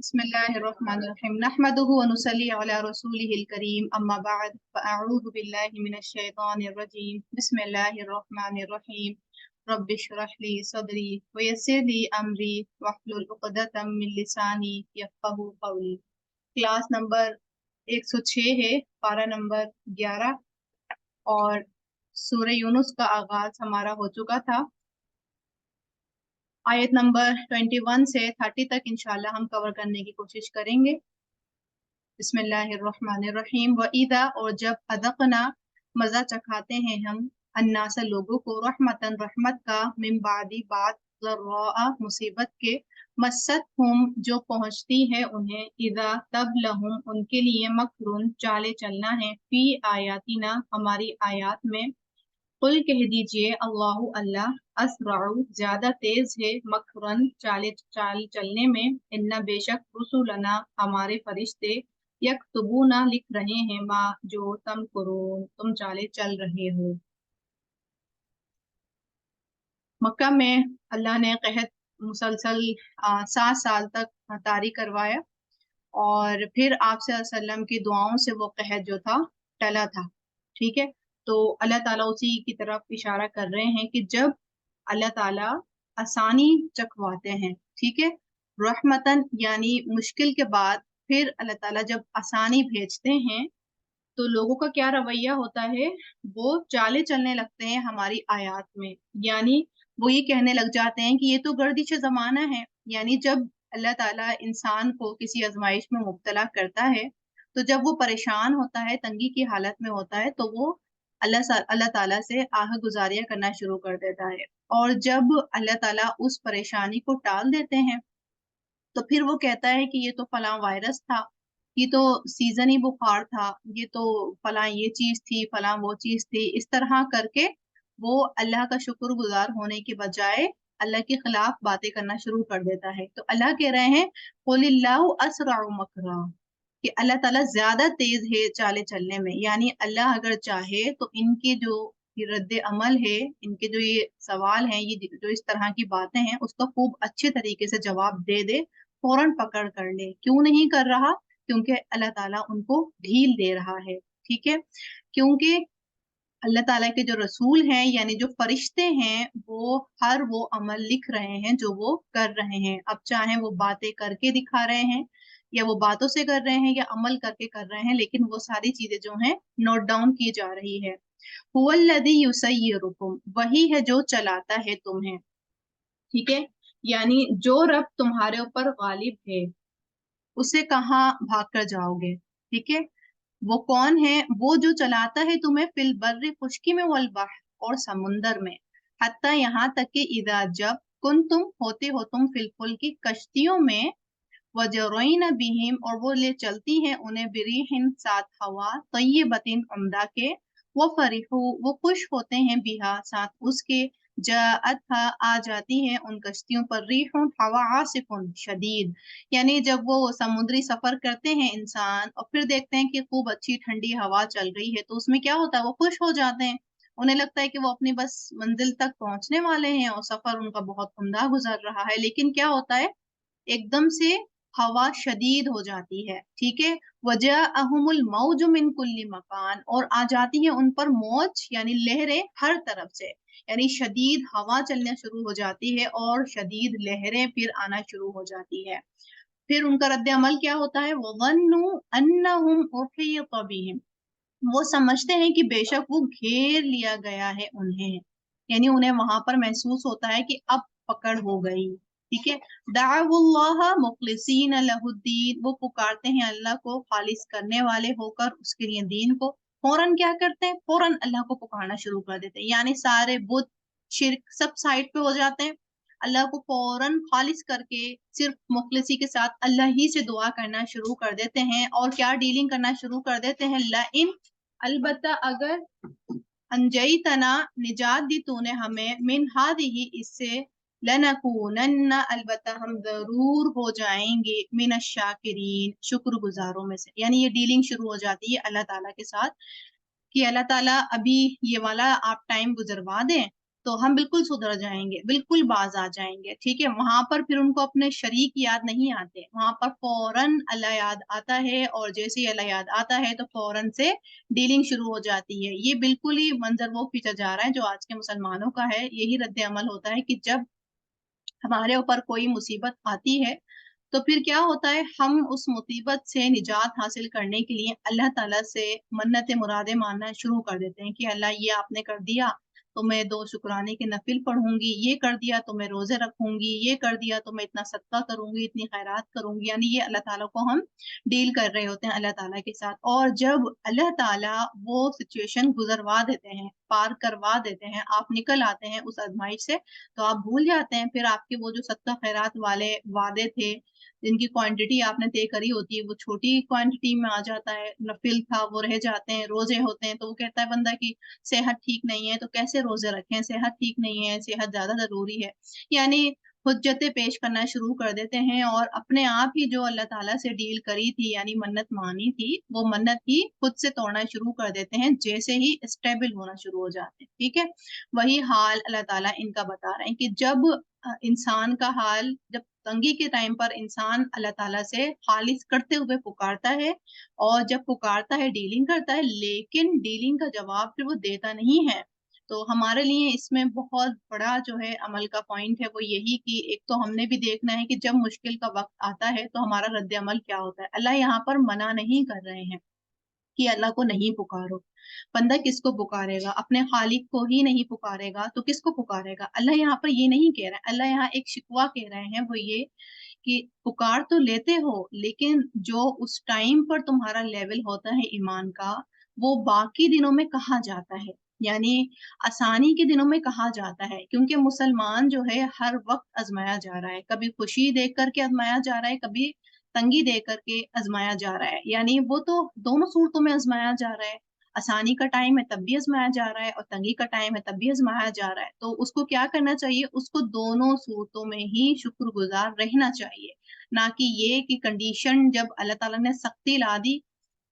बिस्मिल्लाहिर्रहमानिर्रहीम नहमदुहु व नुसल्ली अला रसूलिहिल करीम अम्मा बाद फअऊज़ु बिल्लाहि मिनश शैतानिर रजीम बिस्मिल्लाहिर्रहमानिर्रहीम रब्बिश्रह ली सदरी व यस्सिर ली अमरी वहलुल उक़दतम मिन लिसानी यफ़क़हू क़ौली। क्लास नंबर 106 है, पारा नंबर 11 और सूरह यूनुस का आगाज हमारा हो चुका था। आयत नंबर 21 से 30 तक इंशाल्लाह हम कवर करने की कोशिश करेंगे। बिस्मिल्लाहिर्रहमानिर्रहीम। व इदा, और जब अदकना, मजा चखाते हैं हम, अन्नास, लोगों को, रहमतन, रहमत का, मिन बादी, बात, ज़र्रा, मुसीबत के, मस्सत हुम, जो पहुंचती है उन्हें, इदा, तब, लहुम, उनके लिए, मकरुन, चाले चलना है, फी आयातिना, हमारी आयात में, कुल कह दीजिए, अल्लाहु, अल्लाह, असराउ, ज्यादा तेज है, मकरन, चाल चलने में, इन्ना, बेशक, रुसुलना, हमारे फरिश्ते, यक्तुबूना, लिख रहे हैं, मा, जो, तम कुरून, तुम चाले चल रहे हो। मक्का में अल्लाह ने कहत मुसलसल 7 साल तक तारी करवाया और फिर आप सल्लम की दुआओं से वो कहत जो था टला था। ठीक है, तो अल्लाह ताला उसी की तरफ इशारा कर रहे हैं कि जब अल्लाह ताला आसानी चखवाते हैं, ठीक है, रहमतन यानी मुश्किल के बाद फिर अल्लाह ताला जब आसानी भेजते हैं तो लोगों का क्या रवैया होता है, वो चाले चलने लगते हैं हमारी आयत में, यानी वो ये कहने लग जाते हैं कि ये तो गर्दिश जमाना है। यानी जब अल्लाह ताला इंसान को किसी आजमाइश में मुब्तला करता है तो जब वो परेशान होता है, तंगी की हालत में होता है, तो वो अल्लाह ताला से आह गुजारियां करना शुरू कर देता है। और जब अल्लाह ताला उस परेशानी को टाल देते हैं तो फिर वो कहता है कि ये तो फलां वायरस था, ये तो सीजनी बुखार था, ये तो फलां ये चीज थी, फलां वो चीज थी। इस तरह करके वो अल्लाह का शुक्रगुजार होने के बजाय अल्लाह के खिलाफ बातें करना शुरू कर देता है। तो अल्लाह कह रहे हैं, कुलिल्लाहु असरउ मकरा, कि अल्लाह ताला ज्यादा तेज है चाले चलने में। यानी अल्लाह अगर चाहे तो इनके जो ये रद्द अमल है, इनके जो ये सवाल हैं, ये जो इस तरह की बातें हैं, उसका खूब अच्छे तरीके से जवाब दे दे, फौरन पकड़ कर ले। क्यों नहीं कर रहा? क्योंकि अल्लाह ताला उनको ढील दे रहा है। ठीक है, क्योंकि अल्लाह ताला के जो रसूल हैं यानी जो फरिश्ते हैं, वो अमल लिख रहे हैं जो वो कर रहे हैं। अब चाहे वो बातें करके दिखा रहे हैं या वो बातों से कर रहे हैं या अमल करके कर रहे हैं, लेकिन वो सारी चीजें जो हैं नोट डाउन की जा रही है। हुवल्लज़ी युसय्यिरुकुम, वही है जो चलाता है तुम्हें। ठीक है, यानी जो रब तुम्हारे ऊपर गालिब है उसे कहाँ भाग कर जाओगे। ठीक है, वो कौन है? वो जो चलाता है तुम्हें फिल बर्र, खुश्की में, वल बहर, और समुंदर में, हत्ता, यहाँ तक कि इदा, जब, कुन, तुम, होते हो तुम, फिल फुल की, कश्तियों में, वजरईन बिहिम, और वो ले चलती हैं उन्हें, बिरीहिन, साथ हवा, तय्यबतिन, उम्दा के, वो फरिहू, वो खुश होते हैं, बिहा, साथ उसके, जाअत, आ जाती हैं उन कश्तियों पर, रीहुन, हवा, आसिफुन, शदीद, यानी जब वो समुद्री सफर करते हैं इंसान और फिर देखते हैं कि खूब अच्छी ठंडी हवा चल रही है, तो उसमें क्या होता है, वो खुश हो जाते हैं। उन्हें लगता है कि वो अपनी बस मंजिल तक पहुंचने वाले हैं और सफर उनका बहुत उम्दा गुजर रहा है। लेकिन क्या होता है, एकदम से हवा शदीद हो जाती है। ठीक है, वजअहुमुल मौज मिन कुल्ली मकान, और आ जाती है उन पर मौज यानी लहरें हर तरफ से, यानी शदीद हवा चलना शुरू हो जाती है और शदीद लहरें फिर आना शुरू हो जाती है। फिर उनका रद्द अमल क्या होता है, वज़न्नु अन्नहुम उहीत बिहिम, वो समझते हैं कि बेशक वो घेर लिया गया है उन्हें, यानी उन्हें वहां पर महसूस होता है कि अब पकड़ हो गई। ठीक है, दाउल्लाह मुखलिसीन लहुद्दीन, वो पुकारते हैं अल्लाह को खालिस करने वाले होकर उसके लिए दीन को। फौरन क्या करते हैं, फौरन अल्लाह को पुकारना शुरू कर देते हैं, यानी सारे बुत शिर्क सब साइड पे हो जाते हैं। अल्लाह को फौरन खालिस करके सिर्फ मुखलिसी के साथ अल्लाह ही से दुआ करना शुरू कर देते हैं। और क्या डीलिंग करना शुरू कर देते हैं, ला इन, अलबत्ता अगर, अंजई तना, निजात दी तूने हमें, मिन हादिही, इससे, लनकूनन्ना, अलबत्ता हम जरूर हो जाएंगे, मिन शाकिरीन, शुक्रगुजारों में से। यानी ये डीलिंग शुरू हो जाती है अल्लाह ताला के साथ कि अल्लाह ताला अभी ये वाला आप टाइम गुजरवा दें, तो हम बिल्कुल सुधर जाएंगे, बिल्कुल बाज आ जाएंगे, ठीक है। वहां पर फिर उनको अपने शरीक याद नहीं आते, वहां पर फौरन अल्लाह याद आता है, और जैसे ही अल्लाह याद आता है तो फौरन से डीलिंग शुरू हो जाती है। ये बिल्कुल ही मंजर वो खींचा जा रहा है जो आज के मुसलमानों का है। यही रद्द अमल होता है कि जब हमारे ऊपर कोई मुसीबत आती है तो फिर क्या होता है, हम उस मुसीबत से निजात हासिल करने के लिए अल्लाह ताला से मन्नत मुरादे मानना शुरू कर देते हैं कि अल्लाह ये आपने कर दिया तो मैं 2 शुक्राने के नफिल पढ़ूंगी, ये कर दिया तो मैं रोजे रखूंगी, ये कर दिया तो मैं इतना सदका करूंगी, इतनी खैरात करूंगी। यानी ये अल्लाह ताला को हम डील कर रहे होते हैं अल्लाह ताला के साथ। और जब अल्लाह ताला वो सिचुएशन गुजरवा देते हैं, पार करवा देते हैं, आप निकल आते हैं उस आजमाइश से, तो आप भूल जाते हैं फिर आपके वो जो सदका खैरात वाले वादे थे, जिनकी क्वांटिटी आपने तय करी होती है, वो छोटी क्वांटिटी में आ जाता है। नफिल था वो रह जाते हैं, रोजे होते हैं। तो वो कहता है बंदा कि सेहत ठीक नहीं है तो कैसे रोजे रखें, सेहत ठीक नहीं है, सेहत ज्यादा जरूरी है। यानी हुज्जतें पेश करना शुरू कर देते हैं, और अपने आप ही जो अल्लाह ताला से डील करी थी यानी मन्नत मानी थी, वो मन्नत ही खुद से तोड़ना शुरू कर देते हैं जैसे ही स्टेबल होना शुरू हो जाते हैं, ठीक है। वही हाल अल्लाह ताला इनका बता रहे हैं कि जब इंसान का हाल, जब तंगी के टाइम पर इंसान अल्लाह ताला से खालिस करते हुए पुकारता है, और जब पुकारता है डीलिंग करता है, लेकिन डीलिंग का जवाब फिर वो देता नहीं है। तो हमारे लिए इसमें बहुत बड़ा जो है अमल का पॉइंट है वो यही कि एक तो हमने भी देखना है कि जब मुश्किल का वक्त आता है तो हमारा रद्द अमल क्या होता है। अल्लाह यहाँ पर मना नहीं कर रहे हैं कि अल्लाह को नहीं पुकारो। बंदा किसको पुकारेगा, अपने खालिक को ही नहीं पुकारेगा तो किसको पुकारेगा। अल्लाह यहाँ पर ये नहीं कह रहा है, अल्लाह यहाँ एक शिकवा कह रहे हैं, वो ये कि पुकार तो लेते हो लेकिन जो उस टाइम पर तुम्हारा लेवल होता है ईमान का, वो बाकी दिनों में कहाँ जाता है, यानी आसानी के दिनों में कहाँ जाता है। क्योंकि मुसलमान जो है हर वक्त आजमाया जा रहा है, कभी खुशी देख करके आजमाया जा रहा है, कभी तंगी दे करके आजमाया जा रहा है। यानी वो तो दोनों सूरतों में आजमाया जा रहा है, आसानी का टाइम है तब भी आजमाया जा रहा है, और तंगी का टाइम है तब भी आजमाया जा रहा है। तो उसको क्या करना चाहिए, उसको दोनों सूरतों में ही शुक्रगुजार रहना चाहिए। ना कि ये कि कंडीशन जब अल्लाह ताला ने सख्ती ला दी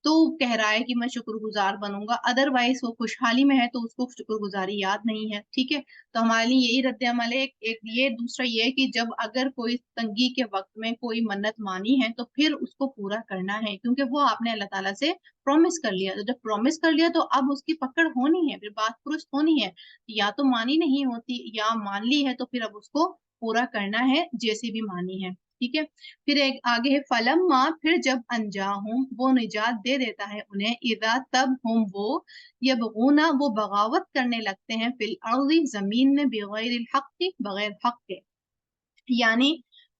तो कह रहा है कि मैं शुक्रगुजार बनूंगा, अदरवाइज वो खुशहाली में है तो उसको शुक्रगुजारी याद नहीं है, ठीक है। तो हमारे लिए यही रद्द अमल है। एक ये, दूसरा ये कि जब अगर कोई तंगी के वक्त में कोई मन्नत मानी है तो फिर उसको पूरा करना है, क्योंकि वो आपने अल्लाह ताला से प्रॉमिस कर लिया। तो जब प्रॉमिस कर लिया तो अब उसकी पकड़ होनी है, फिर बात पुरुष होनी है। या तो मानी नहीं होती, या मान ली है तो फिर अब उसको पूरा करना है जैसे भी मानी है, ठीक है। फिर एक आगे है फलम माँ, फिर जब अनजाहुम वो निजात दे देता है उन्हें, इदा तब हम वो यबगूना वो बगावत करने लगते हैं, फिल अर्ज़ी जमीन में, बगैर हक के, बगैर हक के। यानी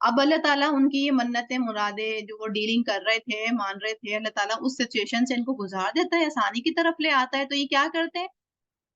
अब अल्लाह ताला उनकी ये मन्नतें मुरादे जो वो डीलिंग कर रहे थे, मान रहे थे, अल्लाह ताला उस सिचुएशन से इनको गुजार देता है, आसानी की तरफ ले आता है। तो ये क्या करते हैं,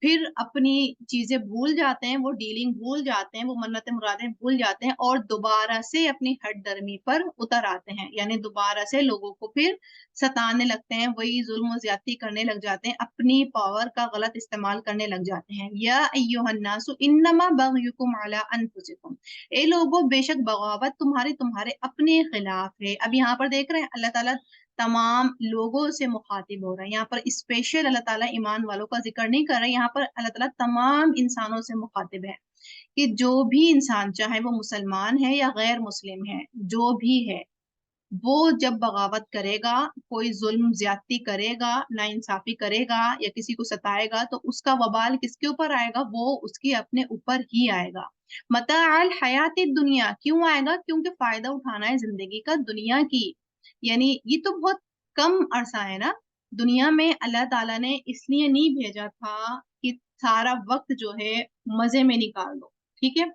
फिर अपनी चीजें भूल जाते हैं, वो डीलिंग भूल जाते हैं, वो मन्नत मुरादें भूल जाते हैं, और दोबारा से अपनी हद दर्मी पर उतर आते हैं। यानी दोबारा से लोगों को फिर सताने लगते हैं, वही जुल्म ज्यादती करने लग जाते हैं, अपनी पावर का गलत इस्तेमाल करने लग जाते हैं। या अय्युहन्नासु इन्नमा बग़युकुम अला अनफुसिकुम, ए लोगों बेशक बगावत तुम्हारी तुम्हारे अपने खिलाफ है। अब यहाँ पर देख रहे हैं अल्लाह ताला तमाम लोगों से मुखातिब हो रहा है। यहाँ पर स्पेशल अल्लाह ताला ईमान वालों का जिक्र नहीं कर रहा है, यहाँ पर अल्लाह ताला तमाम इंसानों से मुखातिब है कि जो भी इंसान, चाहे वो मुसलमान है या गैर मुस्लिम है, जो भी है, वो जब बगावत करेगा, कोई जुल्म ज्यादती करेगा, नाइंसाफी करेगा या किसी को सताएगा, तो उसका वबाल किसके ऊपर आएगा, वो उसके अपने ऊपर ही आएगा। मताअल हयाती दुनिया, क्यों आएगा, क्योंकि फायदा उठाना है जिंदगी का दुनिया की। यानी ये तो बहुत कम अरसा है ना दुनिया में, अल्लाह ताला ने इसलिए नहीं भेजा था कि सारा वक्त जो है मजे में निकाल दो, ठीक है।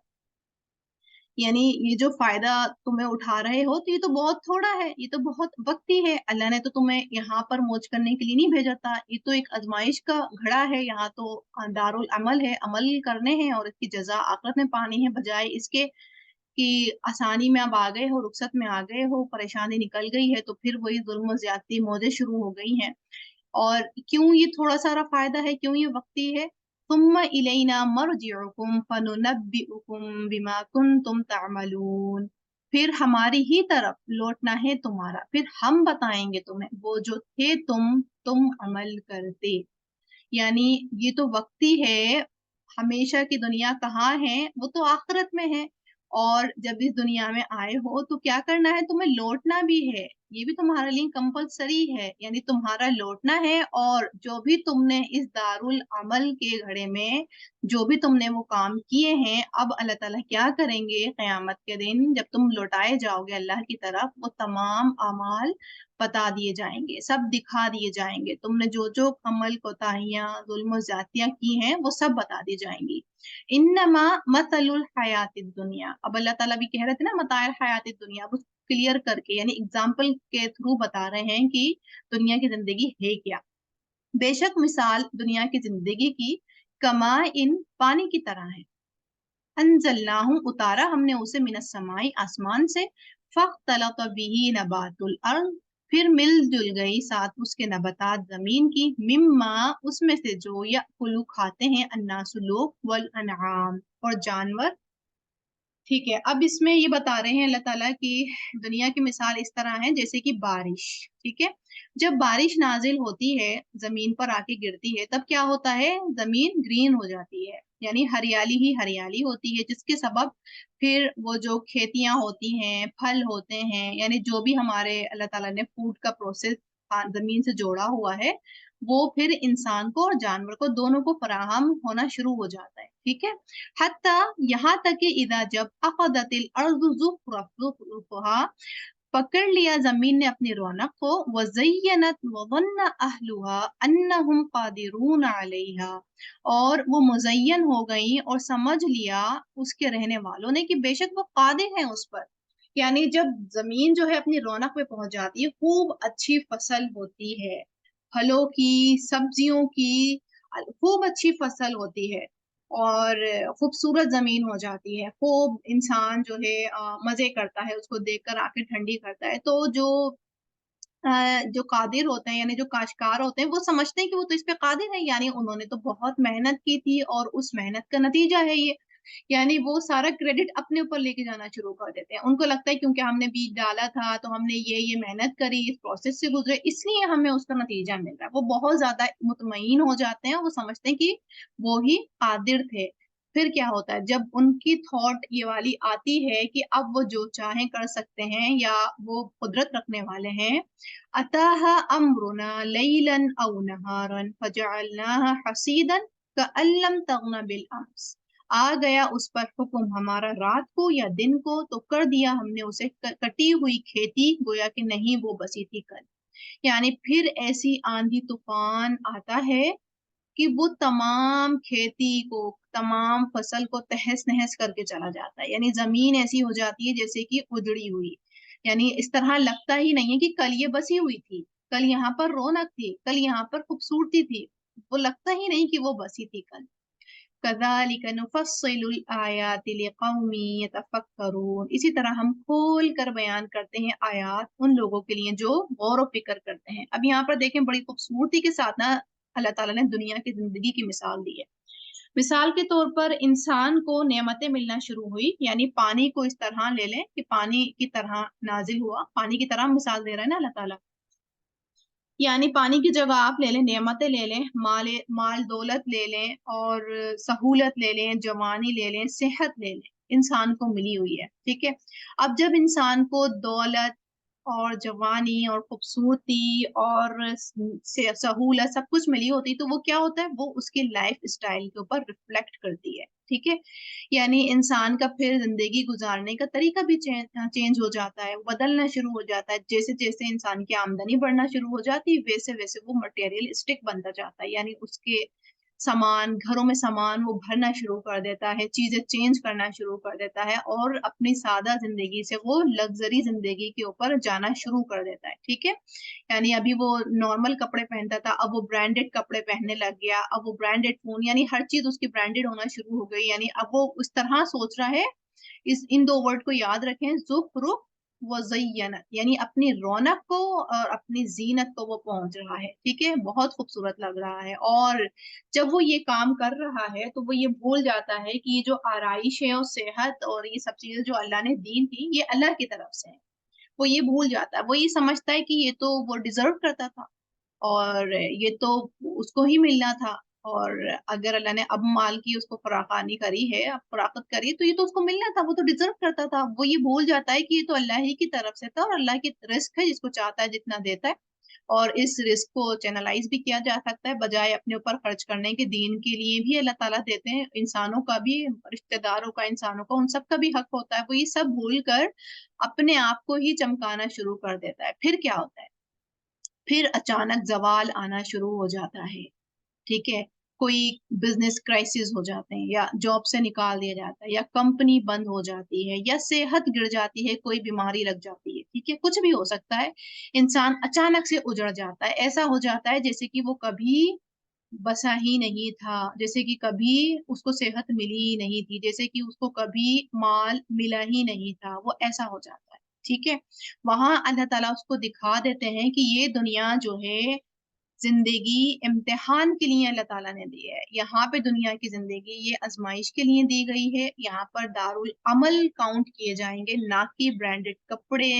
यानी ये जो फायदा तुम्हें उठा रहे हो तो ये तो बहुत थोड़ा है, ये तो बहुत वक्ती है। अल्लाह ने तो तुम्हें यहाँ पर मौज करने के लिए नहीं भेजा था, ये तो एक आजमाइश का घड़ा है। यहाँ तो दारुल अमल है, अमल करने हैं और इसकी जजा आखिरत में पानी है, बजाय इसके कि आसानी में अब आ गए हो, रुखसत में आ गए हो, परेशानी निकल गई है तो फिर वही जुल्म ज्यादती मौजें शुरू हो गई हैं। और क्यों ये थोड़ा सारा फायदा है, क्यों ये वक्ती है, सुम्मा इलैना मरजिउकुम फनुनब्बिउकुम बिमा कुंतुम तामलून, फिर हमारी ही तरफ लौटना है तुम्हारा, फिर हम बताएंगे तुम्हें वो जो थे तुम अमल करते। यानी ये तो वक्ती है, हमेशा की दुनिया कहाँ है, वो तो आखिरत में है। और जब इस दुनिया में आए हो तो क्या करना है, तुम्हें लौटना भी है, ये भी तुम्हारे लिए कंपलसरी है। यानी तुम्हारा लौटना है, और जो भी तुमने इस दारुल अमल के घड़े में जो भी तुमने वो काम किए हैं, अब अल्लाह ताला क्या करेंगे क़यामत के दिन जब तुम लौटाए जाओगे अल्लाह की तरफ, वो तमाम अमाल बता दिए जाएंगे, सब दिखा दिए जाएंगे। तुमने जो जो अमल कोताहियां जुल्म ज्यादतियां की हैं वो सब बता दी जाएंगी। इन्नमा मतलुल हयातिद दुनिया, अब अल्लाह ताला भी कह रहे थे ना मतायल हयातिद दुनिया, अब क्लियर करके यानी एग्जाम्पल के थ्रू बता रहे हैं कि दुनिया की जिंदगी है क्या। बेशक मिसाल दुनिया की जिंदगी की कमा इन पानी की तरह है, अनजल्नाहु उतारा हमने उसे मिनस समाई आसमान से, फख्तलत बिही नबातुल अर्द फिर मिलजुल गई साथ उसके नबातात जमीन की, मिम्मा उसमें से जो याकुलु खाते हैं अन्नासु लोग, वल अनआम और जानवर। ठीक है, अब इसमें ये बता रहे हैं अल्लाह ताला की दुनिया की मिसाल इस तरह है जैसे कि बारिश। ठीक है, जब बारिश नाजिल होती है, जमीन पर आके गिरती है, तब क्या होता है, जमीन ग्रीन हो जाती है, यानी हरियाली ही हरियाली होती है, जिसके सबब फिर वो जो खेतियां होती हैं, फल होते हैं, यानी जो भी हमारे अल्लाह ताला ने फूड का प्रोसेस जमीन से जोड़ा हुआ है, वो फिर इंसान को और जानवर को दोनों को फराहम होना शुरू हो जाता है। ठीक है, हत्ता यहाँ तक कि इदा जब अखदतिल अर्ज़ु ज़ुख़्रुफ़हा पकड़ लिया जमीन ने अपनी रौनक को, वज़य्यनत वज़न्न अहलुहा अन्नहुम क़ादिरून अलैहा, और वो मुज़य्यन हो गई और समझ लिया उसके रहने वालों ने कि बेशक वो कादिर हैं उस पर। यानी जब जमीन जो है अपनी रौनक पे पहुंच जाती है, खूब अच्छी फसल होती है, फलों की, सब्जियों की खूब अच्छी फसल होती है, और खूबसूरत जमीन हो जाती है, खूब इंसान जो है मजे करता है, उसको देखकर आंखें ठंडी करता है। तो जो कादिर होते हैं यानी जो काश्तकार होते हैं, वो समझते हैं कि वो तो इस पे कादिर है, यानी उन्होंने तो बहुत मेहनत की थी और उस मेहनत का नतीजा है ये। यानी वो सारा क्रेडिट अपने ऊपर लेके जाना शुरू कर देते हैं। उनको लगता है क्योंकि हमने बीज डाला था, तो हमने ये मेहनत करी, इस प्रोसेस से गुजरे, इसलिए हमें उसका नतीजा मिल रहा है। वो बहुत ज्यादा मुतमईन हो जाते हैं, वो समझते हैं कि वो ही कादिर थे। फिर क्या होता है, जब उनकी थॉट ये वाली आती है कि अब वो जो चाहे कर सकते हैं, या वो कुदरत रखने वाले हैं, अताहा अमरुना लैलन औ नहारन फजअलनाहा हसीदन कअल्लम तगना बिल अम्स, आ गया उस पर हुक्म हमारा रात को या दिन को, तो कर दिया हमने उसे कटी हुई खेती, गोया कि नहीं वो बसी थी कल। यानी फिर ऐसी आंधी तूफान आता है कि वो तमाम खेती को, तमाम फसल को तहस नहस करके चला जाता है, यानी जमीन ऐसी हो जाती है जैसे कि उजड़ी हुई। यानी इस तरह लगता ही नहीं है कि कल ये बसी हुई थी, कल यहाँ पर रौनक थी, कल यहाँ पर खूबसूरती थी, वो लगता ही नहीं कि वो बसी थी कल। कज़ालिक नुफ़स्सिलुल आयाति लिक़ौमि यतफ़क्करून, इसी तरह हम खोल कर बयान करते हैं आयात उन लोगों के लिए जो गौर व फिक्र करते हैं। अब यहाँ पर देखें बड़ी खूबसूरती के साथ ना अल्लाह ताला ने दुनिया की जिंदगी की मिसाल दी है। मिसाल के तौर पर इंसान को नेमतें मिलना शुरू हुई, यानी पानी को इस तरह ले लें कि पानी की तरह नाजिल हुआ, पानी की तरह मिसाल दे रहा है ना अल्लाह ताला। यानी पानी की जगह आप ले लें, नेमतें ले लें, माल दौलत ले लें, और सहूलत ले लें, जवानी ले लें, सेहत ले लें, इंसान को मिली हुई है। ठीक है, अब जब इंसान को दौलत और जवानी और खूबसूरती और सहूलत सब कुछ मिली होती, तो वो क्या होता है, वो उसकी लाइफ स्टाइल के ऊपर रिफ्लेक्ट करती है। ठीक है, यानी इंसान का फिर जिंदगी गुजारने का तरीका भी चेंज हो जाता है, बदलना शुरू हो जाता है। जैसे जैसे इंसान की आमदनी बढ़ना शुरू हो जाती है, वैसे वैसे वो मटेरियलिस्टिक बनता जाता है, यानी उसके सामान, घरों में सामान वो भरना शुरू कर देता है, चीजें चेंज करना शुरू कर देता है, और अपनी सादा जिंदगी से वो लग्जरी जिंदगी के ऊपर जाना शुरू कर देता है। ठीक है, यानी अभी वो नॉर्मल कपड़े पहनता था, अब वो ब्रांडेड कपड़े पहनने लग गया, अब वो ब्रांडेड फोन, यानी हर चीज उसकी ब्रांडेड होना शुरू हो गई। यानी अब वो उस तरह सोच रहा है, इन दो वर्ड को याद रखें, ज़ुख़रुफ़ व ज़य्यनत, यानी अपनी रौनक को और अपनी जीनत को वो पहुंच रहा है। ठीक है, बहुत खूबसूरत लग रहा है, और जब वो ये काम कर रहा है तो वो ये भूल जाता है कि ये जो आराइश है और सेहत और ये सब चीजें जो अल्लाह ने दी थी, ये अल्लाह की तरफ से है। वो ये भूल जाता है, वो ये समझता है कि ये तो वो डिजर्व करता था, और ये तो उसको ही मिलना था। اور اگر اللہ نے اب مال کی اس کو فراخانی کری ہے، اب فراخت کری، تو یہ تو اس کو ملنا تھا، وہ تو ڈیزرو کرتا تھا. وہ یہ بھول جاتا ہے کہ یہ تو اللہ ہی کی طرف سے تھا، اور اللہ کی رزق ہے، جس کو چاہتا ہے جتنا دیتا ہے. اور اس رزق کو چینلائز بھی کیا جا سکتا ہے، بجائے اپنے اوپر خرچ کرنے کے دین کے لیے بھی اللہ تعالیٰ دیتے ہیں. انسانوں کا بھی، رشتہ داروں کا، انسانوں کا، ان سب کا بھی حق ہوتا ہے. وہ یہ سب بھول کر اپنے آپ کو ہی چمکانا شروع کر دیتا ہے. پھر کیا ہوتا ہے؟ پھر اچانک زوال آنا شروع ہو جاتا ہے. ٹھیک ہے، کوئی بزنس کرائسس ہو جاتے ہیں، یا جاب سے نکال دیا جاتا ہے، یا کمپنی بند ہو جاتی ہے، یا صحت گر جاتی ہے، کوئی بیماری لگ جاتی ہے. ٹھیک ہے، کچھ بھی ہو سکتا ہے. انسان اچانک سے اجڑ جاتا ہے، ایسا ہو جاتا ہے جیسے کہ وہ کبھی بسا ہی نہیں تھا، جیسے کہ کبھی اس کو صحت ملی ہی نہیں تھی، جیسے کہ اس کو کبھی مال ملا ہی نہیں تھا. وہ ایسا ہو جاتا ہے. ٹھیک ہے، وہاں اللہ تعالیٰ اس کو دکھا دیتے ہیں کہ یہ دنیا جو ہے، زندگی امتحان کے لیے اللہ تعالیٰ نے دی ہے. یہاں پہ دنیا کی زندگی یہ آزمائش کے لیے دی گئی ہے. یہاں پر دارالعمل کاؤنٹ کیے جائیں گے، نہ کہ برانڈڈ کپڑے،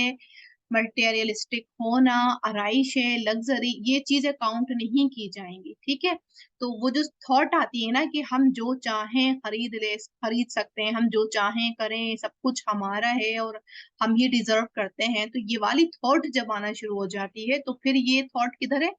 مٹیریلسٹک ہونا، آرائش ہے، لگژری، یہ چیزیں کاؤنٹ نہیں کی جائیں گی. ٹھیک ہے، تو وہ جو تھاٹ آتی ہے نا کہ ہم جو چاہیں خرید سکتے ہیں، ہم جو چاہیں کریں، سب کچھ ہمارا ہے اور ہم ہی ڈیزرو کرتے ہیں، تو یہ والی تھاٹ جب آنا شروع ہو جاتی ہے، تو پھر یہ تھاٹ کدھر ہے؟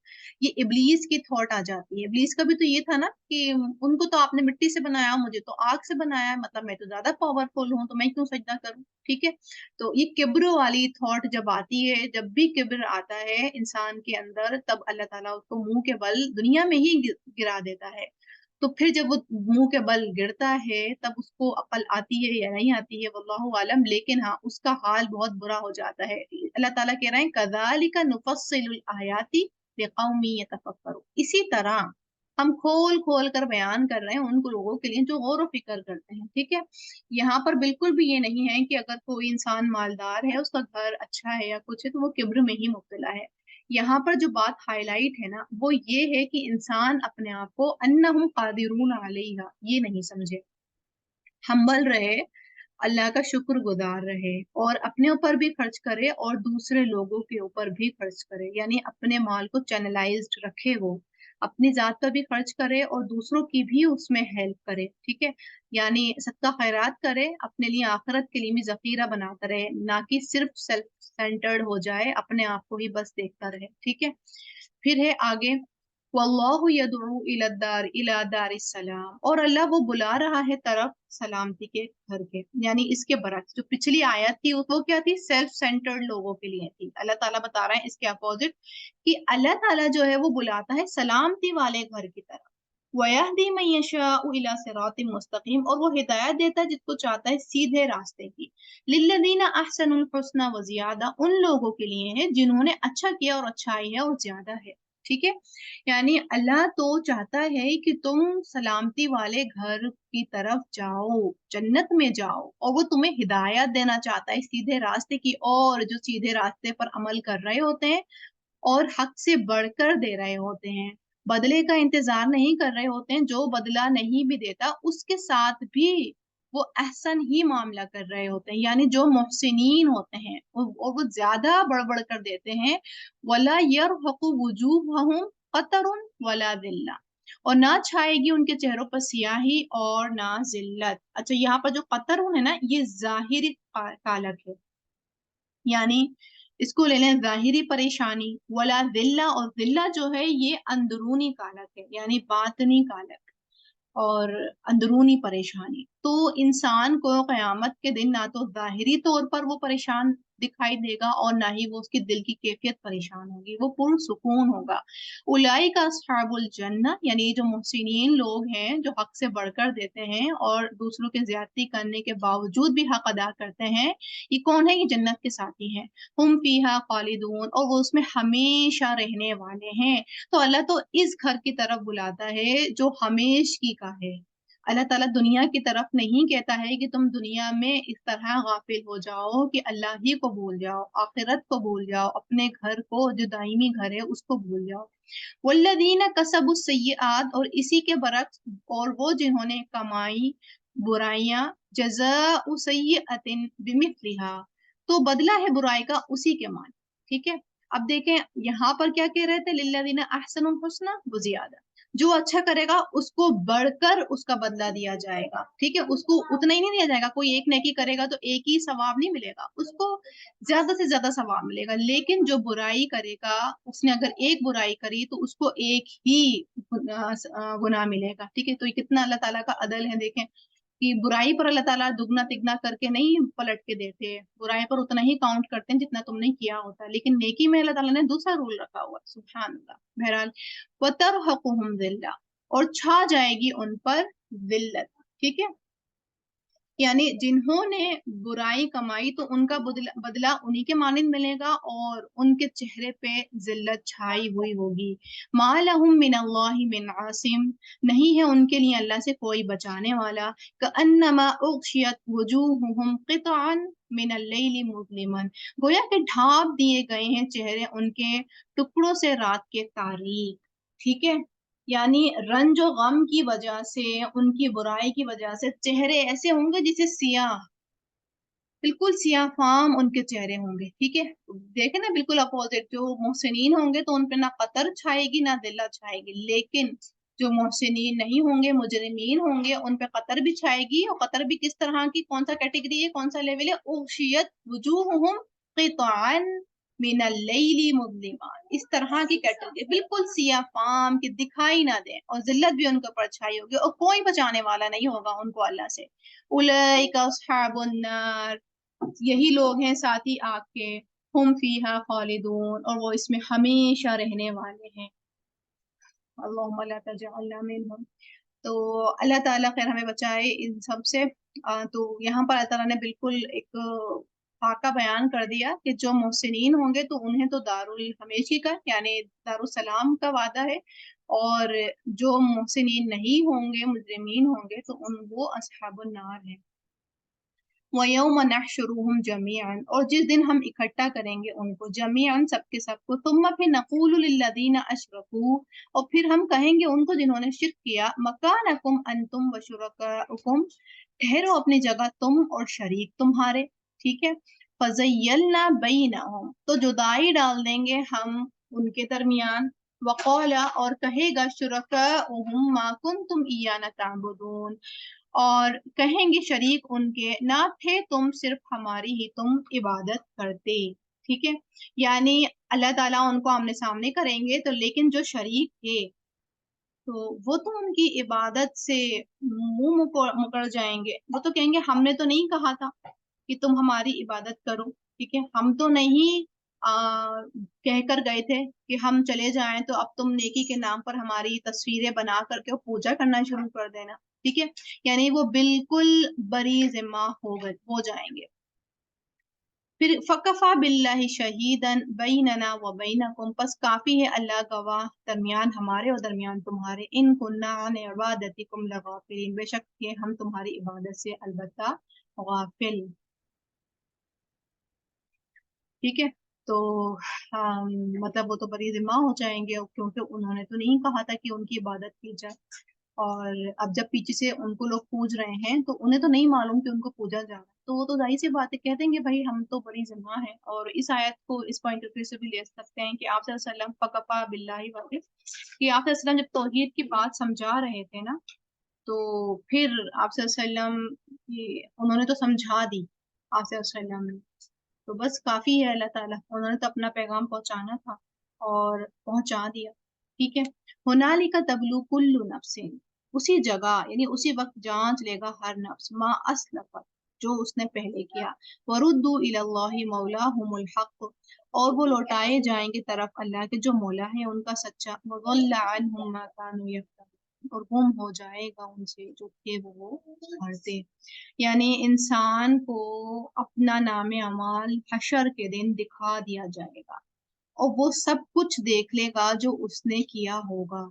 یہ ابلیس کی تھاٹ آ جاتی ہے. ابلیس کا بھی تو یہ تھا نا کہ ان کو تو آپ نے مٹی سے بنایا، مجھے تو آگ سے بنایا، مطلب میں تو زیادہ پاورفل ہوں، تو میں کیوں سجدہ کروں. ٹھیک ہے، تو یہ کبر والی تھاٹ جب آتی ہے، جب بھی کبر آتا ہے انسان کے اندر، تب اللہ تعالیٰ اس کو منہ کے بل دنیا میں ہی گرا دیتا ہے. تو پھر جب وہ منہ کے بل گرتا ہے، تب اس کو عقل آتی ہے یا نہیں آتی ہے، واللہ عالم. لیکن ہاں، اس کا حال بہت برا ہو جاتا ہے. اللہ تعالیٰ کہہ رہے ہیں کذالک نفصل الآیات لقوم یتفکرون. اسی طرح ہم کھول کھول کر بیان کر رہے ہیں ان کو لوگوں کے لیے جو غور و فکر کرتے ہیں. ٹھیک ہے، یہاں پر بالکل بھی یہ نہیں ہے کہ اگر کوئی انسان مالدار ہے، اس کا گھر اچھا ہے یا کچھ ہے، تو وہ کبر میں ہی مبتلا ہے. یہاں پر جو بات ہائی لائٹ ہے نا، وہ یہ ہے کہ انسان اپنے آپ کو انہم قادرون علیہا یہ نہیں سمجھے، ہمبل رہے، اللہ کا شکر گزار رہے، اور اپنے اوپر بھی خرچ کرے اور دوسرے لوگوں کے اوپر بھی خرچ کرے. یعنی اپنے مال کو چینلائزڈ رکھے، وہ اپنی ذات پر بھی خرچ کرے اور دوسروں کی بھی اس میں ہیلپ کرے. ٹھیک ہے، یعنی صدقہ خیرات کرے، اپنے لیے آخرت کے لیے بھی ذخیرہ بناتا رہے، نہ کہ صرف سیلف سینٹرڈ ہو جائے، اپنے آپ کو ہی بس دیکھتا رہے. ٹھیک ہے، پھر ہے آگے، واللہ یدعو الی دار السلام، اور اللہ وہ بلا رہا ہے طرف سلامتی کے گھر کے. یعنی اس کے برعکس جو پچھلی آیت تھی وہ کیا تھی؟ سیلف سینٹرڈ لوگوں کے لیے تھی. اللہ تعالیٰ بتا رہے ہیں اس کے اپوزٹ کہ اللہ تعالیٰ جو ہے وہ بلاتا ہے سلامتی والے گھر کی طرف. وَيَهْدِي مَن يَشَاءُ إِلَى صِرَاطٍ مُسْتَقِيمٍ، اور وہ ہدایت دیتا ہے جس کو چاہتا ہے سیدھے راستے کی. لِلَّذِينَ أَحْسَنُوا الْحُسْنَى وَزِيَادَةٌ، ان لوگوں کے لیے ہے جنہوں نے اچھا کیا اور اچھائی ہے اور زیادہ ہے. ٹھیک ہے، یعنی اللہ تو چاہتا ہے کہ تم سلامتی والے گھر کی طرف جاؤ، جنت میں جاؤ، اور وہ تمہیں ہدایت دینا چاہتا ہے سیدھے راستے کی. اور جو سیدھے راستے پر عمل کر رہے ہوتے ہیں اور حق سے بڑھ کر دے رہے ہوتے ہیں، بدلے کا انتظار نہیں کر رہے ہوتے ہیں، جو بدلہ نہیں بھی دیتا اس کے ساتھ بھی وہ احسن ہی معاملہ کر رہے ہوتے ہیں. یعنی جو محسنین ہوتے ہیں اور وہ زیادہ بڑھ بڑھ کر دیتے ہیں. وَلَا يَرْهَقُ وُجُوهَهُمْ قَتَرٌ وَلَا ذِلَّةٌ، اور نہ چھائے گی ان کے چہروں پر سیاہی اور نہ ذلت. اچھا، یہاں پر جو قطر ہے نا، یہ ظاہری کالک ہے، یعنی اس کو لے لیں ظاہری پریشانی. ولا ذلہ، اور ذلہ جو ہے یہ اندرونی کالک ہے، یعنی باطنی کالک اور اندرونی پریشانی. تو انسان کو قیامت کے دن نہ تو ظاہری طور پر وہ پریشان دکھائی دے گا، اور نہ ہی وہ اس کی دل کی کیفیت پریشان ہوگی، وہ پرسکون ہوگا. اولئک اصحاب الجنہ، یعنی جو محسنین لوگ ہیں جو حق سے بڑھ کر دیتے ہیں اور دوسروں کے زیادتی کرنے کے باوجود بھی حق ادا کرتے ہیں، یہ کون ہے؟ یہ جنت کے ساتھی ہیں. ہم فیہا خالدون، اور وہ اس میں ہمیشہ رہنے والے ہیں. تو اللہ تو اس گھر کی طرف بلاتا ہے جو ہمیشگی کا ہے. اللہ تعالیٰ دنیا کی طرف نہیں کہتا ہے کہ تم دنیا میں اس طرح غافل ہو جاؤ کہ اللہ ہی کو بھول جاؤ، آخرت کو بھول جاؤ، اپنے گھر کو جو دائمی گھر ہے اس کو بھول جاؤ. والذین کسبوا السیئات، اور اسی کے برعکس، اور وہ جنہوں نے کمائی برائیاں، جزاء سیئۃ بمثلھا، تو بدلہ ہے برائی کا اسی کے مان. ٹھیک ہے، اب دیکھیں یہاں پر کیا کہہ رہے تھے؟ للذین احسنوا الحسنى وزیادہ. जो अच्छा करेगा उसको बढ़कर उसका बदला दिया जाएगा, ठीक है। उसको उतना ही नहीं दिया जाएगा, कोई एक नेकी करेगा तो एक ही सवाब नहीं मिलेगा, उसको ज्यादा से ज्यादा सवाब मिलेगा। लेकिन जो बुराई करेगा, उसने अगर एक बुराई करी तो उसको एक ही गुनाह मिलेगा, ठीक है। तो ये कितना अल्लाह ताला का अदल है, देखें कि बुराई पर अल्लाह ताला दुगना तिगना करके नहीं पलट के देते, बुराई पर उतना ही काउंट करते हैं जितना तुमने किया होता है। लेकिन नेकी में अल्लाह ताला ने दूसरा रूल रखा हुआ है, सुभान अल्लाह। बहरहाल, वतरहकुहुम जिल्ला, और छा जाएगी उन पर जिल्लत, ठीक है। यानी जिन्होंने बुराई कमाई तो उनका बदला बदला उन्हीं के मानिंद मिलेगा, और उनके चेहरे पे जिल्लत छाई हुई होगी। मालहुम मिनल्लाहि मिन आसिम, नहीं है उनके लिए अल्लाह से कोई बचाने वाला। कअन्नमा उग़शियत वुजूहुहुम क़ितअन मिनल लैलि मुज़लिमन, गोया के ढाप दिए गए हैं चेहरे उनके टुकड़ों से रात के तारीक, ठीक है। यानी रंज और गम की वजह से, उनकी बुराई की वजह से चेहरे ऐसे होंगे जिसे सियाह, बिल्कुल सियाह फाम उनके चेहरे होंगे, ठीक है। देखे ना, बिल्कुल अपोजिट। जो मोहसिनीन होंगे तो उन पे ना कतर छाएगी ना दिल्लत छाएगी, लेकिन जो मोहसिनीन नहीं होंगे, मुजरिमीन होंगे, उन पे कतर भी छाएगी। और कतर भी किस तरह की, कौन सा कैटेगरी है, कौन सा लेवल है, उग़शियत वुजूहुहुम क़ितअन मिनल लैलि मुज़लिमा, इस तरह की कैटेगरी, बिल्कुल सिया फाम के दिखाई ना दे, और जिल्लत भी उनके ऊपर छाई होगी, और कोई बचाने वाला नहीं होगा उनको अल्लाह से। उलैका अस्हाबुन नार, यही लोग हैं साथी आग के, हुम फीहा खालिदून, और वो इसमें हमेशा रहने वाले हैं। अल्लाहुम्मा ला तजअलना मिनहुम। तो अल्लाह ताला खैर हमें बचाए इन सब से। तो यहाँ पर अल्लाह ताला ने बिल्कुल एक खाका बयान कर दिया कि जो मोहसिनीन होंगे तो उन्हें तो दारुल हमेशी का, यानी दारुसलाम का वादा है, और जो मोहसिनीन नहीं होंगे, मुजरिमीन होंगे, तो उन वो अस्हाबुन नार है। वयौम नहशुरुहुम जमीअन, और जिस दिन हम इकट्ठा करेंगे उनको जमीअन, सबके सबको, तुम्मा फिर नक़ूलु लिल्लज़ीना अशरकू, और फिर हम कहेंगे उनको जिन्होंने शिर्क किया, मकानकुम अंतुम व शुरकाउकुम, ठहरो अपनी जगह तुम और शरीक तुम्हारे, ठीक है। फज़य्यलना बैनहुम, तो जुदाई डाल देंगे हम उनके दरमियान। वक़ाला, और कहेगा शुरकाउहुम मा कुंतुम इय्याना ताबुदून, और कहेंगे शरीक उनके, ना थे तुम सिर्फ हमारी ही तुम इबादत करते, ठीक है। यानी अल्लाह ताला उनको आमने सामने करेंगे तो, लेकिन जो शरीक थे तो वो तो उनकी इबादत से मुंह मुकर जाएंगे। वो तो कहेंगे हमने तो नहीं कहा था कि तुम हमारी इबादत करो, ठीक है। हम तो नहीं कहकर गए थे कि हम चले जाएं तो अब तुम नेकी के नाम पर हमारी तस्वीरें बना करके पूजा करना शुरू कर देना, ठीक है। यानी वो बिल्कुल बरी जिम्मा हो जाएंगे। फिर फकफा बिल्लाहि शहीदन बैनना व बैनकुम, बस काफी है अल्लाह गवाह दरमियान हमारे और दरमियान तुम्हारे। इन कुन्ना अन इबादतिकुम लगाफिलीन, बेशक ये हम तुम्हारी इबादत से अलबत्ता गाफिल, ठीक है। तो मतलब वो तो बरी जिम्मा हो जाएंगे, क्योंकि उन्होंने तो नहीं कहा था कि उनकी इबादत की जाए। और अब जब पीछे से उनको लोग पूज रहे हैं तो उन्हें तो नहीं मालूम कि उनको पूजा जा रहा है, तो वो तो जाहिर सी बात है, कह देंगे भाई हम तो बड़ी जिम्मा है। और इस आयत को इस पॉइंट ऑफ व्यू से भी ले सकते हैं कि आप सल्लल्लाहु अलैहि वसल्लम फकफा बिल्लाहि वाकिफ, कि आप सल्लल्लाहु अलैहि वसल्लम जब तौहीद की बात समझा रहे थे ना, तो फिर आप सल्लल्लाहु अलैहि वसल्लम उन्होंने तो समझा दी आप सल्लल्लाहु अलैहि वसल्लम ने। तो बस काफी है अल्लाह ताला, उन्होंने तो अपना पैगाम पहुंचाना था और पहुंचा दिया, ठीक है। हुनालिका तबलू कुल्लु नफ्सिन, उसी जगह यानी उसी वक्त जांच लेगा हर नफ्स, मा अस्लफत, जो उसने पहले किया। वरुद्दू इलल्लाहि मौलाहुमुल हक, और वो लौटाए जाएंगे तरफ अल्लाह के जो मौला है उनका सच्चा। वज़ल्ला अन्हुम मा कानू यफ्तरून, और गुम हो जाएगा उनसे जो थे वो करते। यानी इंसान को अपना नामे अमाल हशर के दिन दिखा दिया जाएगा, और वो सब कुछ देख लेगा जो उसने किया होगा,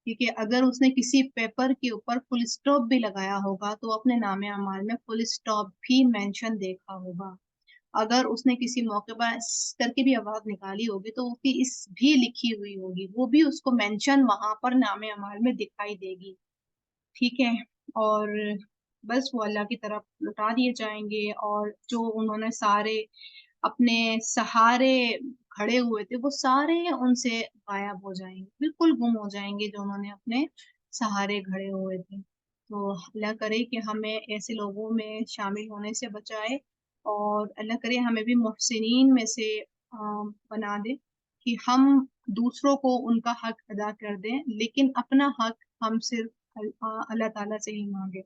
क्योंकि अगर उसने किसी पेपर के ऊपर फुल स्टॉप भी लगाया होगा तो अपने नामे अमाल में फुल स्टॉप भी मेंशन देखा होगा। अगर उसने किसी मौके पर इस करके भी आवाज निकाली होगी तो उसकी इस भी लिखी हुई होगी, वो भी उसको मेंशन वहां पर नामे अमाल में दिखाई देगी, ठीक है। और बस वो अल्लाह की तरफ लौटा दिए जाएंगे, और जो उन्होंने सारे अपने सहारे खड़े हुए थे वो सारे उनसे गायब हो जाएंगे, बिल्कुल गुम हो जाएंगे जो उन्होंने अपने सहारे खड़े हुए थे। तो अल्लाह करे कि हमें ऐसे लोगों में शामिल होने से बचाए, और अल्लाह करे हमें भी मुहसिनीन में से बना दे, कि हम दूसरों को उनका हक अदा कर दें, लेकिन अपना हक हम सिर्फ अल्लाह ताला से ही मांगे।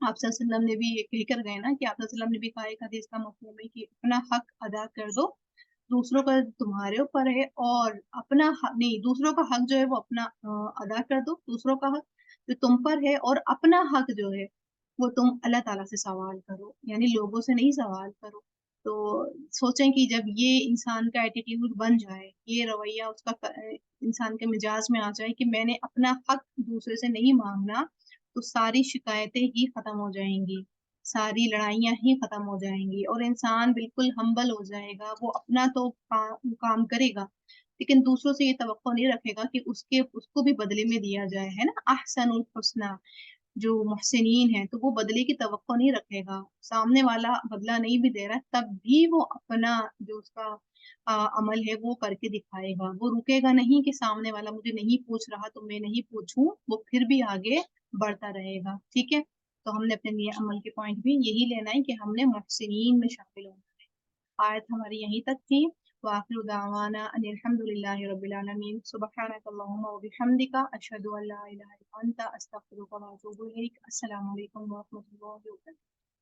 आप सल्लल्लाहु अलैहि वसल्लम ने भी ये कह कर गए ना, कि आप सल्लल्लाहु अलैहि वसल्लम ने भी कहा एक हदीस का मफहूम है कि अपना हक अदा कर दो, दूसरों का तुम्हारे ऊपर है, और अपना हक नहीं, दूसरों का हक जो है वो अपना अदा कर दो, दूसरों का हक जो तुम पर है, और अपना हक जो है वो तुम अल्लाह ताला से सवाल करो, यानी लोगों से नहीं सवाल करो। तो सोचें कि जब ये इंसान का एटीट्यूड बन जाए, ये रवैया उसका इंसान के मिजाज में आ जाए कि मैंने अपना हक दूसरे से नहीं मांगना, तो सारी शिकायतें ही खत्म हो जाएंगी, सारी लड़ाइयां ही खत्म हो जाएंगी, और इंसान बिल्कुल हम्बल हो जाएगा। वो अपना तो काम करेगा, लेकिन दूसरों से ये तवक्को नहीं रखेगा कि उसके उसको भी बदले में दिया जाए, है ना, अहसनुल हुस्ना। जो मुहसिनीन है तो वो बदले की तवक्को नहीं रखेगा, सामने वाला बदला नहीं भी दे रहा है, तब भी वो अपना जो उसका अमल है वो करके दिखाएगा। वो रुकेगा नहीं कि सामने वाला मुझे नहीं पूछ रहा तो मैं नहीं पूछूं, वो फिर भी आगे बढ़ता रहेगा। ठीक है, तो हमने अपने लिए अमल के पॉइंट भी यही लेना है कि हमने मुहसिनीन में शामिल होना है। आयत हमारी यहीं तक थी। वाखिर दावाना अनिल हम्दुलिल्लाहि रब्बिल आलमीन, सुब्हानक अल्लाहुम्मा व बिहम्दिका अशहदु अल्ला इलाहा इल्ला अंता अस्तगफिरुका व अतूबु इलैक। अस्सलामु अलैकुम व रहमतुल्लाहि व बरकातुहू।